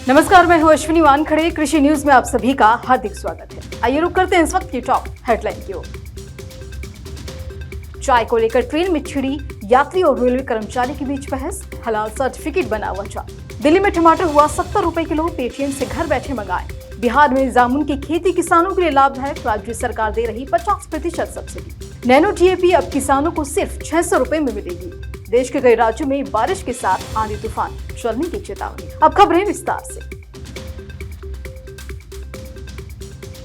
नमस्कार, मैं हूं अश्विनी वानखड़े। कृषि न्यूज में आप सभी का हार्दिक स्वागत है। आइए रुक करते हैं इस वक्त की टॉप हेडलाइन की ओर। चाय को लेकर ट्रेन में छिड़ी यात्री और रेलवे कर्मचारी के बीच बहस, हलाल सर्टिफिकेट बना हुआ चाय। दिल्ली में टमाटर हुआ 70 रुपए किलो, पेटीएम से घर बैठे मंगाए। बिहार में जामुन की खेती किसानों के लिए लाभदायक, राज्य सरकार दे रही 50% सब्सिडी। नैनो डीएपी अब किसानों को सिर्फ 600 रुपए में मिलेगी। देश के कई राज्यों में बारिश के साथ आंधी तूफान चलने की चेतावनी। अब खबरें विस्तार से।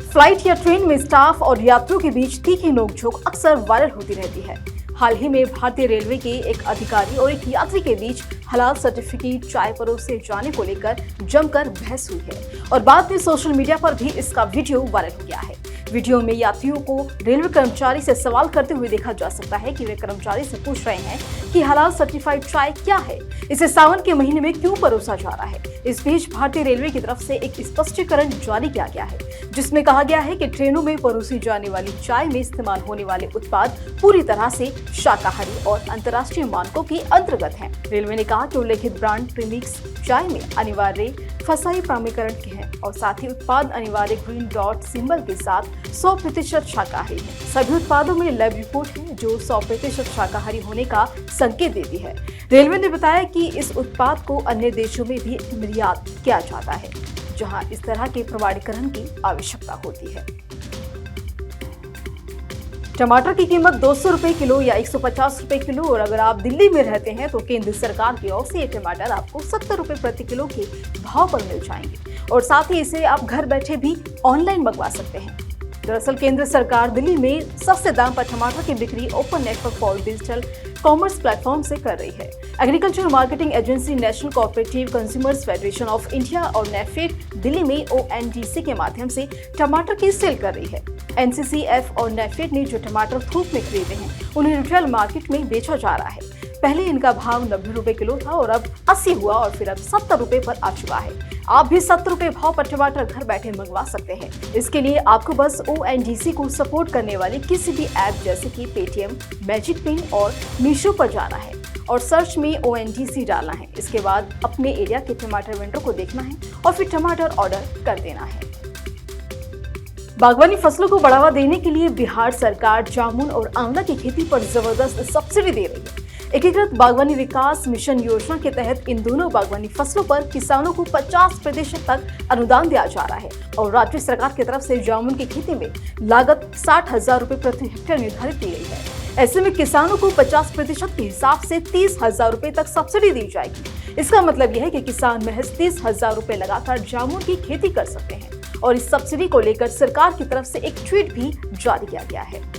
फ्लाइट या ट्रेन में स्टाफ और यात्रियों के बीच तीखी नोकझोंक अक्सर वायरल होती रहती है। हाल ही में भारतीय रेलवे के एक अधिकारी और एक यात्री के बीच हलाल सर्टिफिकेट चाय परोसे जाने को लेकर जमकर बहस हुई है और बाद में सोशल मीडिया पर भी इसका वीडियो वायरल हो गया है। वीडियो में यात्रियों को रेलवे कर्मचारी से सवाल करते हुए देखा जा सकता है कि वे कर्मचारी से पूछ रहे हैं कि हलाल सर्टिफाइड चाय क्या है, इसे सावन के महीने में क्यों परोसा जा रहा है। इस बीच भारतीय रेलवे की तरफ से एक स्पष्टीकरण जारी किया गया है, जिसमें कहा गया है कि ट्रेनों में परोसी जाने वाली चाय में इस्तेमाल होने वाले उत्पाद पूरी तरह से शाकाहारी और अंतर्राष्ट्रीय मानकों के अंतर्गत हैं। रेलवे ने कहा कि उल्लेखित ब्रांड प्रीमिक्स चाय में अनिवार्य फसाई प्रामाणीकरण के हैं और साथ ही उत्पाद अनिवार्य ग्रीन डॉट सिंबल के साथ 100% शाकाहारी है। सभी उत्पादों में लैब रिपोर्ट है जो 100% शाकाहारी होने का संकेत देती है। रेलवे ने बताया कि इस उत्पाद को अन्य देशों में भी निर्यात किया जाता है, जहां इस तरह के प्रमाणीकरण की आवश्यकता होती है। टमाटर की कीमत 200 रुपए किलो या 150 रुपए किलो, और अगर आप दिल्ली में रहते हैं तो केंद्र सरकार की ओर से ये टमाटर आपको 70 रुपए प्रति किलो के भाव पर मिल जाएंगे और साथ ही इसे आप घर बैठे भी ऑनलाइन मंगवा सकते हैं। दरअसल केंद्र सरकार दिल्ली में सस्ते दाम पर टमाटर की बिक्री open network for digital commerce platform से कर रही है। Agriculture marketing agency, national cooperative consumers federation of India और नेफेड दिल्ली में ONDC के माध्यम से टमाटर की सेल कर रही है। NCCF और नेफेड ने जो टमाटर थोक में खरीदे हैं उन्हें रिटेल मार्केट में बेचा जा रहा है। पहले इनका भाव 90 रुपए किलो था और अब 80 हुआ और फिर अब 70 रुपए पर आ चुका है। आप भी 70 रुपए भाव पर टमाटर घर बैठे मंगवा सकते हैं। इसके लिए आपको बस ONDC को सपोर्ट करने वाली किसी भी ऐप जैसे कि पेटीएम, मैजिक पे और मीशो पर जाना है और सर्च में ONDC डालना है। इसके बाद अपने एरिया के टमाटर वेंडर को देखना है और फिर टमाटर ऑर्डर कर देना है। बागवानी फसलों को बढ़ावा देने के लिए बिहार सरकार जामुन और आंवला की खेती पर जबरदस्त सब्सिडी दे रही है। एकीकृत बागवानी विकास मिशन योजना के तहत इन दोनों बागवानी फसलों पर किसानों को 50% तक अनुदान दिया जा रहा है और राज्य सरकार की तरफ से जामुन की खेती में लागत 60,000 रुपए प्रति हेक्टेयर निर्धारित की गई है। ऐसे में किसानों को 50% के हिसाब से 30,000 रुपए तक सब्सिडी दी जाएगी। इसका मतलब यह है कि किसान महज 30,000 रुपए लगाकर जामुन की खेती कर सकते हैं और इस सब्सिडी को लेकर सरकार की तरफ से एक ट्वीट भी जारी किया गया है।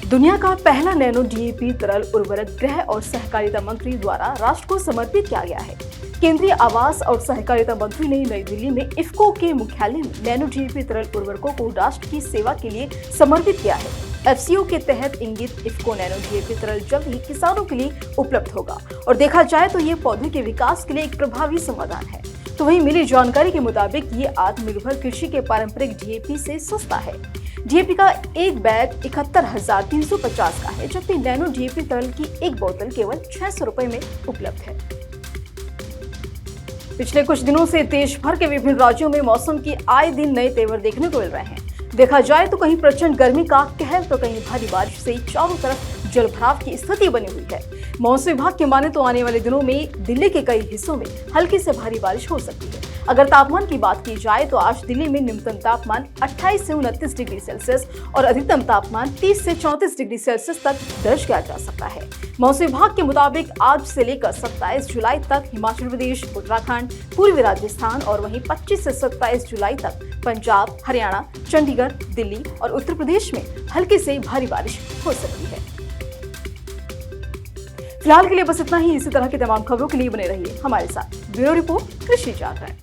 दुनिया का पहला नैनो डीएपी तरल उर्वरक गृह और सहकारिता मंत्री द्वारा राष्ट्र को समर्पित किया गया है। केंद्रीय आवास और सहकारिता मंत्री ने नई दिल्ली में इफ्को के मुख्यालय में नैनो डीएपी तरल उर्वरकों को राष्ट्र की सेवा के लिए समर्पित किया है। FCO के तहत इंगित इफ्को नैनो डीएपी तरल जल्द ही किसानों के लिए उपलब्ध होगा और देखा जाए तो ये पौधे के विकास के लिए एक प्रभावी समाधान है। तो वहीं मिली जानकारी के मुताबिक ये आत्मनिर्भर कृषि के पारंपरिक डीएपी से सस्ता है। डीएपी का एक बैग 71,350 का है, जबकि नैनो डीएपी तरल की एक बोतल केवल 600 रुपए में उपलब्ध है। पिछले कुछ दिनों से देश भर के विभिन्न राज्यों में मौसम की आए दिन नए तेवर देखने को मिल रहे हैं। देखा जाए तो कहीं प्रचंड गर्मी का कहर तो कहीं भारी बारिश से चारों तरफ जलभराव की स्थिति बनी हुई है। मौसम विभाग के माने तो आने वाले दिनों में दिल्ली के कई हिस्सों में हल्की से भारी बारिश हो सकती है। अगर तापमान की बात की जाए तो आज दिल्ली में न्यूनतम तापमान 28 से 29 डिग्री सेल्सियस और अधिकतम तापमान 30 से 34 डिग्री सेल्सियस तक दर्ज किया जा सकता है। मौसम विभाग के मुताबिक आज से लेकर 27 जुलाई तक हिमाचल प्रदेश, उत्तराखंड, पूर्वी राजस्थान और वहीं 25 से 27 जुलाई तक पंजाब, हरियाणा, चंडीगढ़, दिल्ली और उत्तर प्रदेश में हल्की से भारी बारिश हो सकती है। फिलहाल के लिए बस इतना ही। इसी तरह की तमाम खबरों के लिए बने रहिए हमारे साथ। ब्यूरो रिपोर्ट, कृषि जागरण।